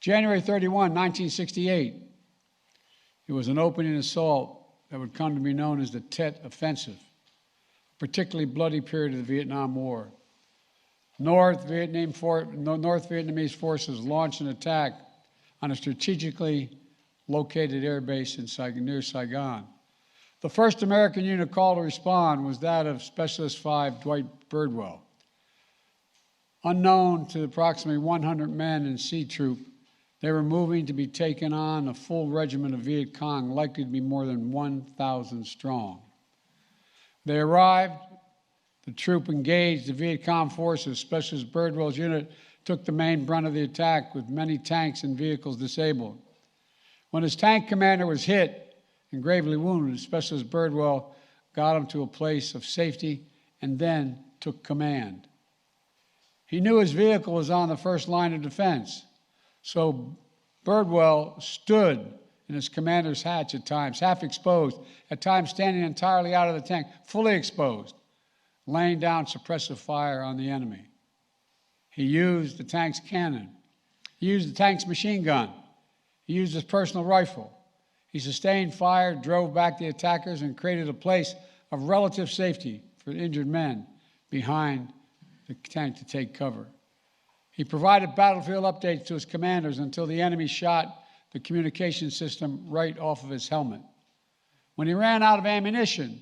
January 31, 1968, it was an opening assault that would come to be known as the Tet Offensive, a particularly bloody period of the Vietnam War. North Vietnamese forces launched an attack on a strategically located air base near Saigon. The first American unit called to respond was that of Specialist 5 Dwight Birdwell. Unknown to approximately 100 men in C Troop, they were moving to be taken on a full regiment of Viet Cong, likely to be more than 1,000 strong. They arrived, the troop engaged the Viet Cong forces. Specialist Birdwell's unit took the main brunt of the attack with many tanks and vehicles disabled. When his tank commander was hit and gravely wounded, Specialist Birdwell got him to a place of safety and then took command. He knew his vehicle was on the first line of defense, so Birdwell stood in his commander's hatch at times, half exposed, at times standing entirely out of the tank, fully exposed, laying down suppressive fire on the enemy. He used the tank's cannon. He used the tank's machine gun. He used his personal rifle. He sustained fire, drove back the attackers, and created a place of relative safety for injured men behind the tank to take cover. He provided battlefield updates to his commanders until the enemy shot the communication system right off of his helmet. When he ran out of ammunition,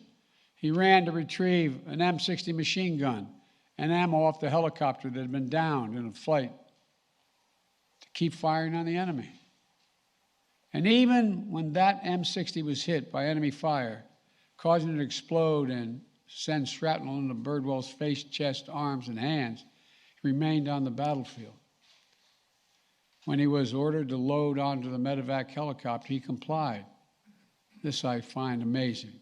he ran to retrieve an M60 machine gun and ammo off the helicopter that had been downed in a flight to keep firing on the enemy. And even when that M60 was hit by enemy fire, causing it to explode and send shrapnel into Birdwell's face, chest, arms, and hands, he remained on the battlefield. When he was ordered to load onto the medevac helicopter, he complied. This I find amazing,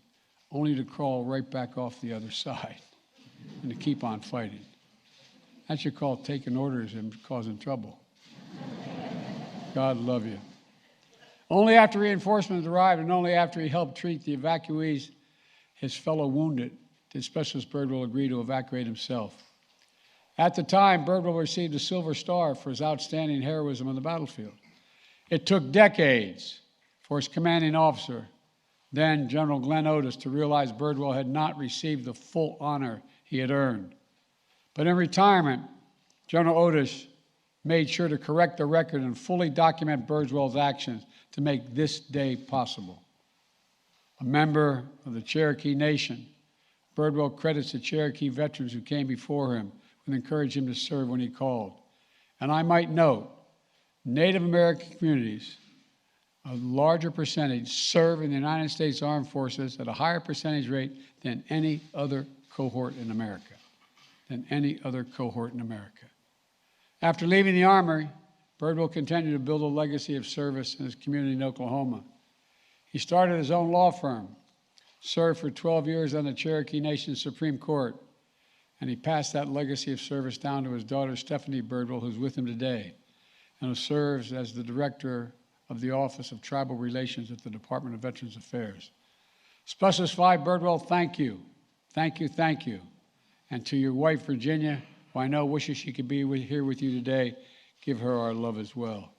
only to crawl right back off the other side and to keep on fighting. That's what you call taking orders and causing trouble. God love you. Only after reinforcements arrived and only after he helped treat the evacuees, his fellow wounded, did Specialist Birdwell agree to evacuate himself. At the time, Birdwell received a Silver Star for his outstanding heroism on the battlefield. It took decades for his commanding officer, then General Glenn Otis, to realize Birdwell had not received the full honor he had earned. But in retirement, General Otis made sure to correct the record and fully document Birdwell's actions to make this day possible. A member of the Cherokee Nation, Birdwell credits the Cherokee veterans who came before him and encouraged him to serve when he called. And I might note, Native American communities, a larger percentage, serve in the United States Armed Forces at a higher percentage rate than any other cohort in America. After leaving the Army, Birdwell continued to build a legacy of service in his community in Oklahoma. He started his own law firm, served for 12 years on the Cherokee Nation Supreme Court, and he passed that legacy of service down to his daughter, Stephanie Birdwell, who's with him today, and who serves as the director of the Office of Tribal Relations at the Department of Veterans Affairs. Specialist 5 Birdwell, thank you. Thank you, thank you. And to your wife, Virginia, who I know wishes she could be here with you today, give her our love as well.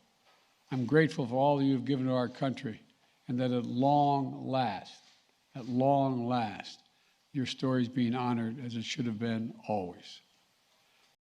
I'm grateful for all that you've given to our country, and that at long last, your story is being honored as it should have been always.